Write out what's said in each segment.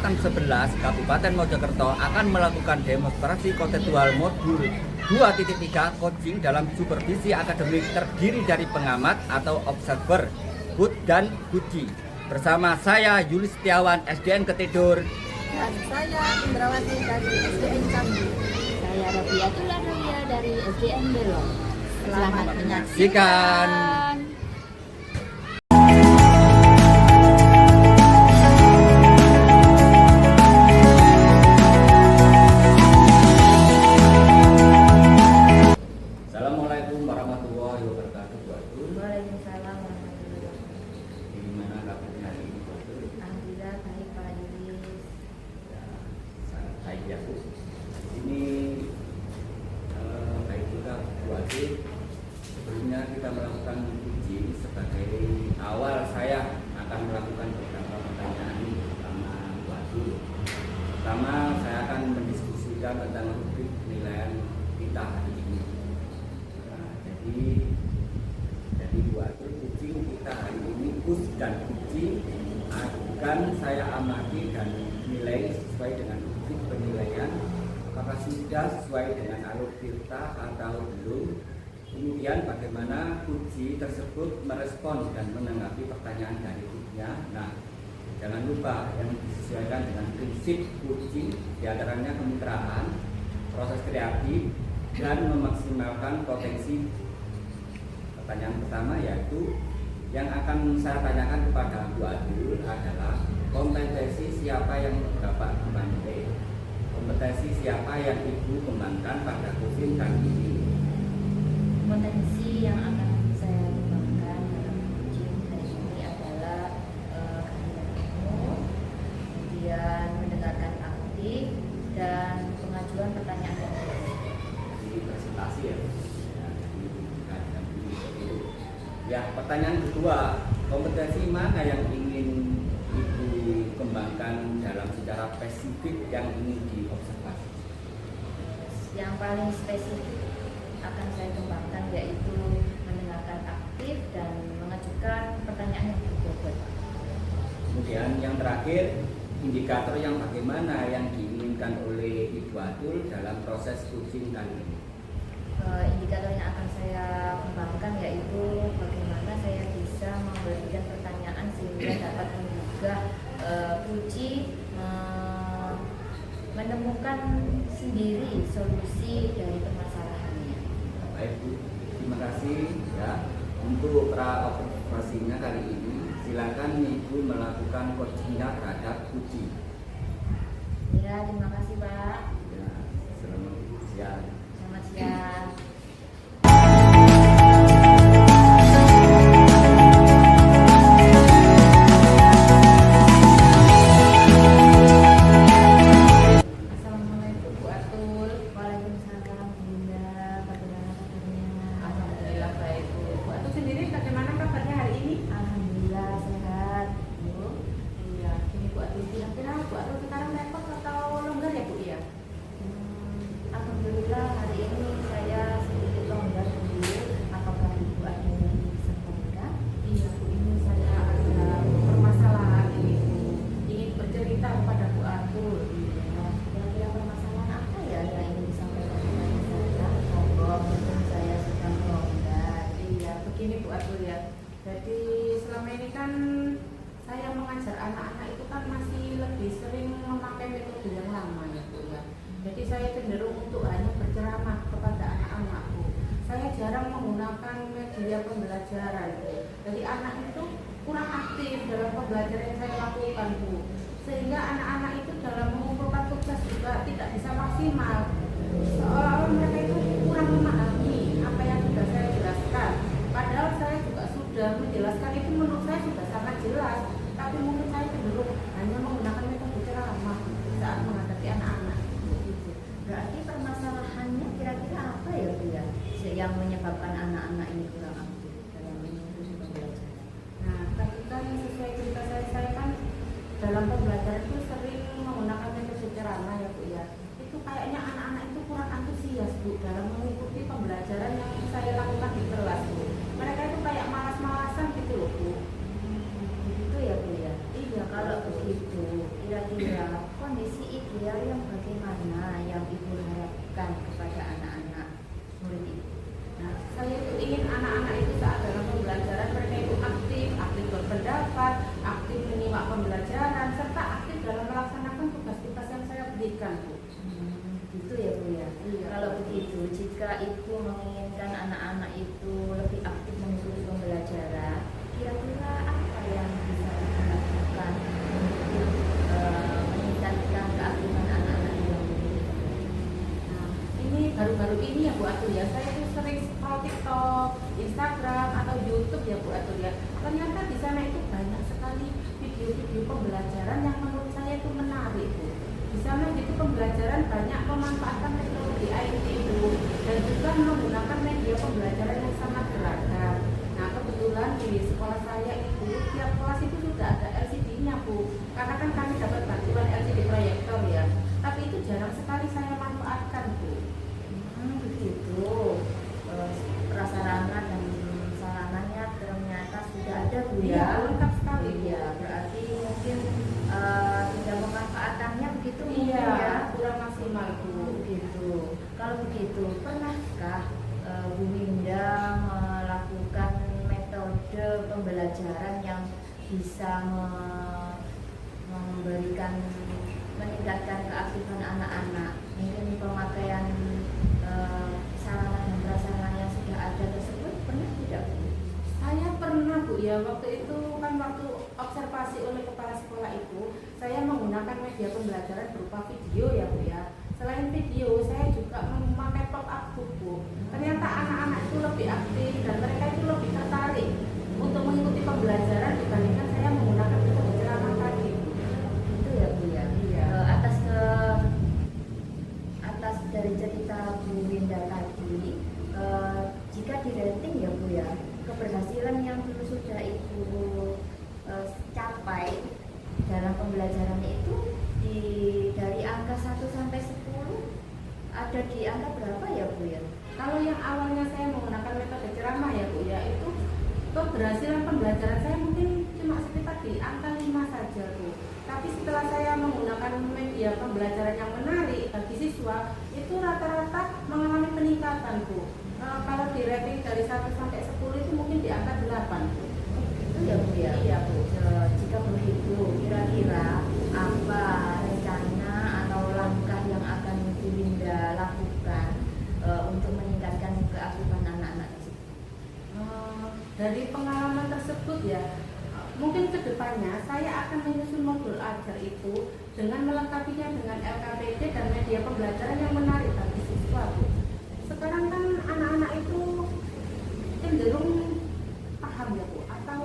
Kecamatan 11 Kabupaten Mojokerto akan melakukan demonstrasi konseptual modul 2.3 coaching dalam supervisi akademik terdiri dari pengamat atau observer, HUT dan HUJI. Bersama saya Yuli Setiawan, SDN Ketidur. Dan saya Indrawati dari SDN Cambi. Saya Rabiatul Anawiyah dari SDN Belong. Selamat menyaksikan. Sikan. Assalamualaikum warahmatullahi wabarakatuh. Bu Atul. Waalaikumsalam warahmatullahi wabarakatuh. Gimana kabarnya hari ini, Bu Atul? Alhamdulillah baik Pak Yulis. Ya, sangat baik ya, Bu. Ini baik juga, Bu Atul. Sebelumnya kita melakukan uji sebagai awal saya akan melakukan beberapa pertanyaan bersama Bu Atul. Pertama, saya akan mendiskusikan tentang rubrik penilaian kita hari ini. Nah, jadi Bu Atul, uji kita hari ini us dan uji akan saya amati dan nilai sesuai dengan rubrik penilaian apakah sudah sesuai dengan alur tirta atau belum. Kemudian bagaimana uji tersebut merespon dan menanggapi pertanyaan dari ujinya. Nah, jangan lupa yang disesuaikan dengan prinsip uji, diantaranya kemitraan, proses kreatif, dan memaksimalkan potensi. Pertanyaan pertama yaitu yang akan saya tanyakan kepada Bu Atul adalah kompetensi siapa yang Bapak kembangkan, kompetensi siapa yang Ibu kembangkan pada kusin kali ini. Potensi yang akan saya kembangkan dalam coaching hari ini adalah keahlian ilmu, kemudian mendengarkan aktif, dan pengajuan pertanyaan dan jawaban. Jadi presentasi ya. Ya, pertanyaan kedua, kompetensi mana yang ingin Ibu kembangkan dalam secara spesifik yang ingin diobservasi? Yang paling spesifik akan saya kembangkan yaitu mendengarkan aktif dan mengajukan pertanyaan yang berbobot. Kemudian yang terakhir, indikator yang bagaimana yang diinginkan oleh Ibu Atul dalam proses coaching kali ini? Indikator yang akan saya kembangkan yaitu bagaimana saya bisa memberikan pertanyaan sehingga dapat menggugah uji menemukan sendiri solusi dari permasalahannya. Baik Bu, terima kasih ya untuk pra observasinya kali ini. Silakan Ibu melakukan coachingnya terhadap uji. Ya, terima kasih Pak. Ya, selamat siang. Selamat siang. Assalamualaikum Bu Atul. Waalaikumsalam Bunda. Bagaimana kabarnya? Alhamdulillah baik Bu. Bu Atul sendiri bagaimana kabarnya hari ini? Alhamdulillah sehat. Bu. Iya, ini Bu Atul kira-kira Bu Atul sekarang repot atau longgar ya Bu ya? Alhamdulillah hari ini saya sedikit longgar dulu. Apakah Ibu ada yang bisa sampaikan? Iya Bu, ini saya ada permasalahan ini Bu. Ingin bercerita kepada Bu Atul. Kira-kira permasalahan apa ya yang ingin disampaikan kepada saya? Monggo, saya sedang longgar. Iya, begini Bu Atul ya. Jadi selama ini kan saya mengajar anak-anak itu kan masih lebih sering memakai metode yang lama ya Bu ya. Jadi saya cenderung untuk hanya berceramah kepada anak-anakku. Saya jarang menggunakan media pembelajaran Bu. Jadi anak itu kurang aktif dalam pembelajaran yang saya lakukan Bu. Sehingga anak-anak itu dalam mengumpulkan tugas juga tidak bisa maksimal. Seolah-olah mereka itu kurang memahami apa yang sudah saya jelaskan. Padahal saya juga sudah menjelaskan itu menurut saya sudah sangat jelas. Tapi mungkin saya cenderung hanya menggunakan metode ceramah saat menghadapi anak-anak. Berarti permasalahannya kira-kira apa ya Bu ya? Yang menyebabkan anak-anak ini kurang aktif dalam mengikuti pembelajaran. Nah, tadi kan sesuai cerita saya kan dalam pembelajaran itu sering menggunakan metode ceramah ya Bu ya. Itu kayaknya anak-anak kondisi ideal yang bagaimana yang Ibu harapkan kepada anak-anak murid Ibu? Nah, saya itu ingin anak-anak itu saat dalam pembelajaran mereka itu aktif, aktif berpendapat, aktif menyimak pembelajaran, serta aktif dalam melaksanakan tugas-tugas yang saya berikan, Bu. Gitu ya Bu ya. Iya. Kalau begitu, jika Ibu menginginkan anak-anak itu lebih aktif mengikuti pembelajaran, kira-kira apa yang bisa Ibu lakukan untuk meningkatkan keaktifan anak-anak yang mengikuti pembelajaran? Nah, ini baru-baru ini ya Bu Atul ya, saya itu sering scroll TikTok, Instagram atau YouTube ya Bu Atul ya. Ternyata di sana itu banyak sekali video-video pembelajaran yang menurut saya itu menarik Bu. Di sana itu pembelajaran banyak memanfaatkan teknologi IT Bu, dan juga menggunakan media pembelajaran yang sangat beragam. Nah, kebetulan di sekolah saya itu tiap kelas itu sudah ada LCD-nya Bu, karena kan kami dapat bantuan LCD proyektor ya. Tapi itu jarang sekali saya manfaatkan Bu. Begitu. Prasarana dan sarananya ternyata sudah ada Bu Iya, ya. lengkap sekali Bu. Iya, berarti mungkin tinggal pemanfaatannya begitu mungkin Iya, ya. kurang maksimal Bu. Begitu. Kalau begitu, pernahkah Bu Winda melakukan metode pembelajaran yang bisa memberikan meningkatkan keaktifan anak-anak? Mungkin pemakaian sarana dan prasarana yang sudah ada tersebut pernah tidak Bu? Saya pernah Bu ya, waktu itu kan waktu observasi oleh kepala sekolah itu saya menggunakan media pembelajaran berupa video ya Bu ya. Selain video saya juga memakai pop-up book Bu. Ternyata anak-anak itu lebih aktif dan mereka itu lebih tertarik untuk mengikuti pembelajaran dibandingkan saya menggunakan metode ceramah tadi Bu. Itu ya Bu ya. Iya. Atas dari cerita Bu Winda tadi, jika di rating ya Bu ya, keberhasilan yang dulu sudah Ibu capai dalam pembelajaran itu dari angka 1 sampai 10 ada di angka berapa ya Bu ya? Kalau yang awalnya saya menggunakan metode ceramah ya Bu ya, itu keberhasilan pembelajaran saya mungkin cuma sekitar di angka 5 saja Bu. Tapi setelah saya menggunakan media pembelajaran yang menarik bagi siswa, itu rata-rata mengalami peningkatan Bu. Kalau di rating dari 1 sampai 10 itu mungkin di angka 8 Bu. Itu ya Bu ya? Iya Bu. Jika begitu, kira-kira apa rencana atau langkah yang akan Bu Winda lakukan untuk meningkatkan keaktifan anak-anak tersebut? Dari pengalaman tersebut ya, mungkin kedepannya saya akan menyusun modul ajar itu dengan melengkapinya dengan LKPD dan media pembelajaran yang menarik bagi siswa Bu. Sekarang kan anak-anak itu cenderung paham ya Bu, atau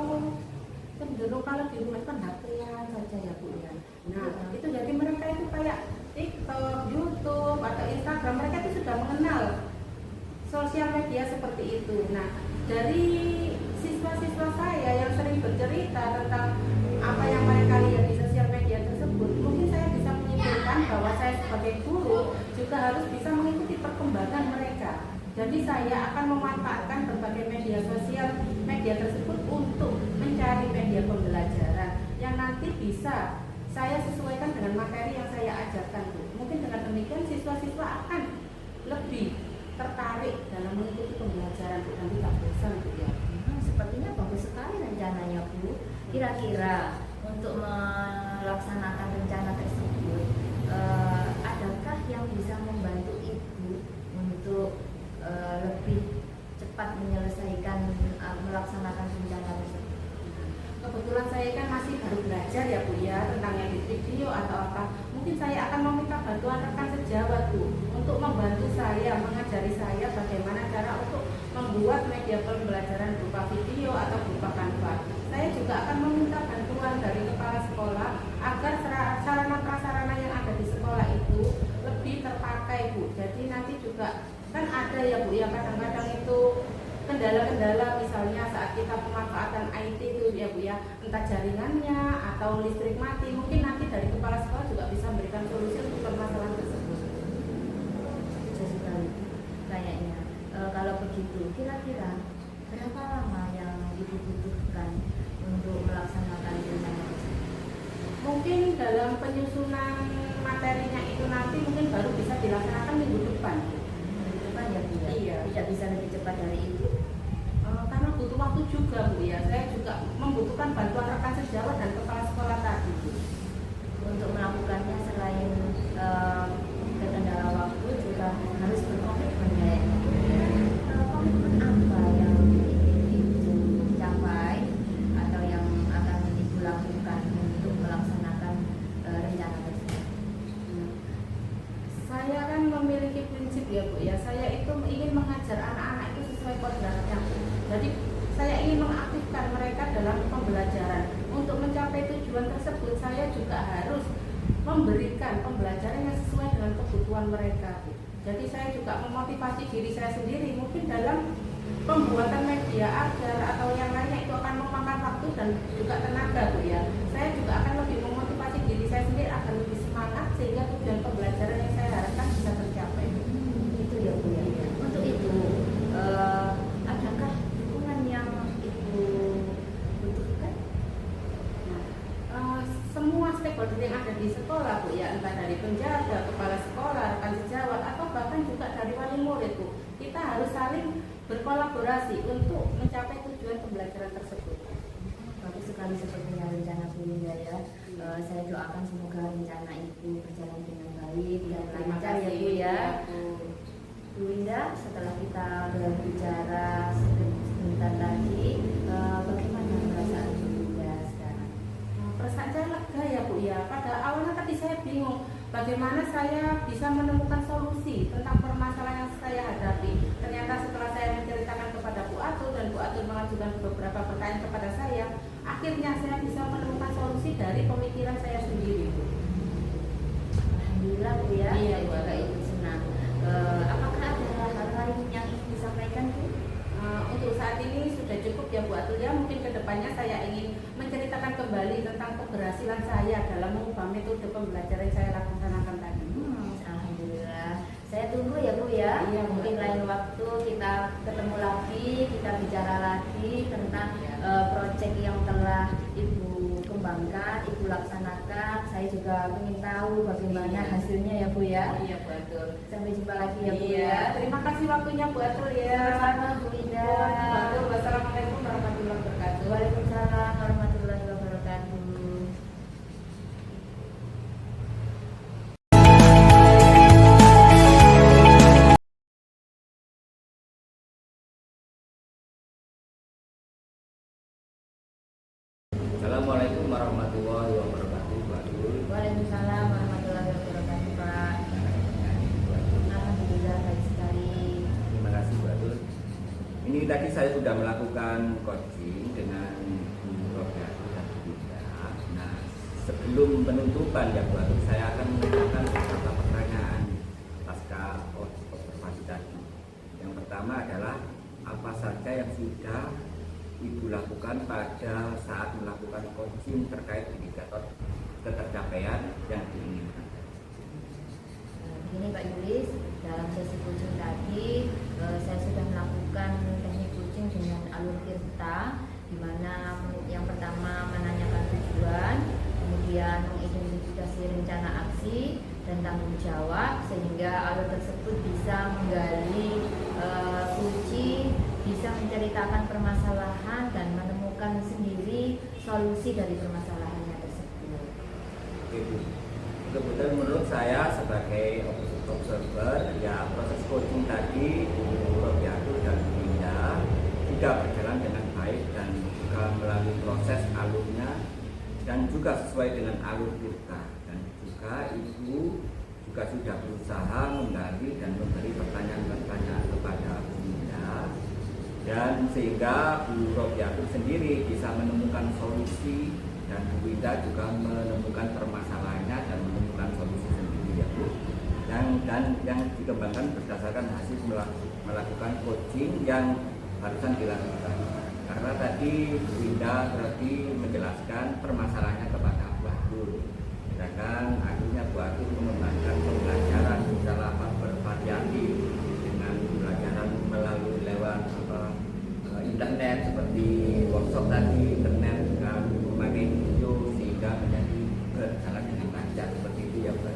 cenderung kalau di rumah kan HP-an saja ya Bu ya. Nah, itu jadi mereka itu kayak TikTok, YouTube atau Instagram, mereka itu sudah mengenal sosial media seperti itu. Nah, dari siswa-siswa saya yang sering bercerita tentang apa yang mereka lihat di sosial media tersebut, mungkin saya bisa menyimpulkan bahwa saya sebagai guru juga harus bisa mengikuti perkembangan mereka. Jadi saya akan memanfaatkan berbagai media sosial media tersebut untuk mencari media pembelajaran yang nanti bisa saya sesuaikan dengan materi yang saya ajarkan Bu. Mungkin dengan demikian siswa-siswa akan lebih tertarik dalam mengikuti pembelajaran Bu, dan tidak bosan Bu ya. Sepertinya bagus sekali rencananya Bu. Kira-kira untuk melaksanakan rencana tersebut, adakah yang bisa membantu Ibu untuk lebih cepat menyelesaikan melaksanakan rencana tersebut? Kebetulan saya kan masih baru belajar ya Bu ya tentang edit video atau apa. Mungkin saya akan meminta bantuan rekan sejawat Bu untuk membantu saya, mengajari saya bagaimana cara untuk membuat media pembelajaran berupa video atau berupa Canva. Saya juga akan meminta bantuan dari kepala sekolah agar sarana prasarana yang ada di sekolah itu lebih terpakai Bu. Jadi nanti juga kan ada ya Bu ya, kadang-kadang itu kendala-kendala misalnya saat kita pemanfaatan IT itu ya Bu ya, entah jaringannya atau listrik mati, mungkin nanti dari kepala sekolah juga bisa memberikan solusi untuk permasalahan tersebut. Setuju sekali kayaknya. Kalau begitu, kira-kira berapa lama yang Ibu butuhkan untuk melaksanakan rencana tersebut? Mungkin dalam penyusunan tidak bisa lebih cepat dari itu? Karena butuh waktu juga Bu ya. Saya juga membutuhkan bantuan rekan sejawat dan kepala sekolah tadi Bu. Untuk melakukannya selain terkendala waktu juga harus berkomitmen ya. Komitmen apa yang ingin Ibu capai atau yang akan Ibu lakukan untuk melaksanakan rencana tersebut? Saya kan memiliki prinsip ya Bu ya. Saya itu ingin mengajar anak-anak itu sesuai kodratnya. Jadi saya ingin mengaktifkan mereka dalam pembelajaran. Untuk mencapai tujuan tersebut saya juga harus memberikan pembelajaran yang sesuai dengan kebutuhan mereka. Jadi saya juga memotivasi diri saya sendiri. Mungkin dalam pembuatan media agar atau yang lainnya itu akan memakan waktu dan juga tenaga Bu ya. Saya juga akan lebih memotivasi diri saya sendiri agar lebih semangat sehingga tujuan pembelajaran yang saya harapkan bisa tercapai. Itu ya Bu ya. Untuk itu adakah dukungan yang Ibu butuhkan? Semua stakeholder yang ada di sekolah Bu ya, entah dari penjaga, kepala sekolah, rekan sejawat atau bahkan juga dari wali murid Bu. Kita harus saling berkolaborasi untuk mencapai tujuan pembelajaran tersebut. Bagus sekali sepertinya rencana Bu Winda ya. Saya doakan semoga rencana Ibu berjalan dengan baik dan Terima lancar ya kasih Bu ya. Bu. Bu Winda, setelah kita berbicara sebentar tadi, bagaimana perasaan Bu Winda sekarang? Perasaan saya lega ya Bu ya. Pada awalnya tadi saya bingung bagaimana saya bisa menemukan solusi tentang permasalahan yang saya hadapi. Ternyata setelah saya menceritakan kepada Bu Atul dan Bu Atul mengajukan beberapa pertanyaan kepada saya, akhirnya saya bisa menemukan solusi dari pemikiran saya sendiri Bu. Alhamdulillah Bu ya. Iya, Saya Bu. juga ikut senang. Apakah ada hal lain yang ingin disampaikan Bu? Untuk saat ini sudah cukup ya Bu Atul ya. Mungkin kedepannya saya ingin menceritakan kembali tentang keberhasilan saya dalam mengubah metode pembelajaran yang saya laksanakan tadi. Alhamdulillah. Saya tunggu ya Bu ya. Iya, Bu. Mungkin lain waktu kita ketemu lagi, kita bicara lagi tentang proyek yang telah Ibu kembangkan, Ibu laksanakan. Saya juga ingin tahu bagaimana hasilnya ya Bu ya. Iya Bu Atul. Sampai jumpa lagi ya Bu Iya, ya. terima kasih waktunya Bu Atul ya. Sama-sama Bu Winda. Bu Atul, wassalamualaikum warahmatullahi wabarakatuh. Waalaikumsalam warahmatullahi wabarakatuh. Assalamualaikum warahmatullahi wabarakatuh. Bu Atul. Waalaikumsalam warahmatullahi wabarakatuh Pak. Alhamdulillah baik sekali. Terima kasih Bu Atul. Ini tadi saya sudah melakukan coaching dengan Bu Robiatu dan Bu Winda. Nah, sebelum penutupan ya Bu Atul, saya akan menanyakan beberapa pertanyaan pasca observasi tadi. Yang pertama adalah apa saja yang sudah Ibu lakukan pada saat melakukan coaching terkait indikator ketercapaian yang diinginkan. Begini Pak Yulis, dalam sesi coaching tadi saya sudah melakukan teknik coaching dengan alur tirta, di mana yang pertama menanyakan tujuan, kemudian mengidentifikasi rencana aksi dan tanggung jawab, sehingga alur tersebut bisa menggali kunci, bisa menceritakan permasalahan dan menemukan sendiri solusi dari permasalahannya tersebut. Oke Bu. Kemudian menurut saya sebagai observer, ya proses coaching tadi Bu Robiatu dan Bu Winda sudah berjalan dengan baik dan juga melalui proses alurnya dan juga sesuai dengan alur kita, dan juga Ibu juga sudah berusaha menggali dan memberi pertanyaan-pertanyaan kepada Bu Winda, dan sehingga Bu Robiatu sendiri bisa menemukan solusi dan Bu Winda juga menemukan permasalahannya dan menemukan solusi sendiri ya Bu. Dan yang dikembangkan berdasarkan hasil melakukan coaching yang barusan dilakukan. Karena tadi Bu Winda berarti menjelaskan permasalahannya kepada Bu Atul. Sedangkan akhirnya Bu Atul mengembangkan pembelajaran secara bervariatif dengan pembelajaran melalui lewat internet seperti workshop tadi, internet memakai video sehingga menjadi berjalan dengan lancar seperti itu ya Bu.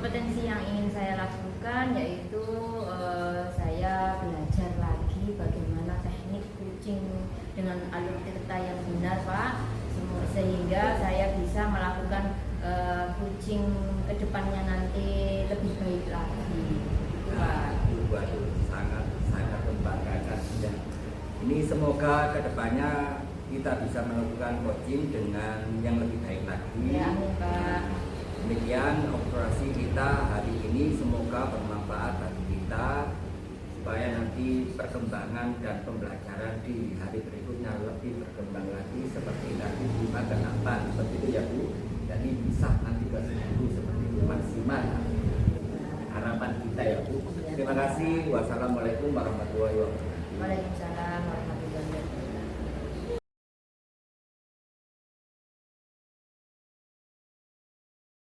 kompetensi yang ingin saya lakukan yaitu saya belajar lagi bagaimana teknik kucing dengan alur tirta yang benar, Pak, sehingga saya bisa melakukan kucing kedepannya nanti lebih baik lagi. Nah, waduh, sangat membanggakan ya. Ini semoga kedepannya kita bisa melakukan coaching dengan yang lebih baik lagi. Ya, amin, Pak. Demikian operasi kita hari ini, semoga bermanfaat bagi kita supaya nanti perkembangan dan pembelajaran di hari berikutnya lebih berkembang lagi seperti nanti 5 ke 8 seperti itu ya Bu. Jadi bisa nanti ke 10 seperti itu maksimal harapan kita ya Bu. Terima kasih. Wassalamualaikum warahmatullahi wabarakatuh. Waalaikumsalam warahmatullahi wabarakatuh.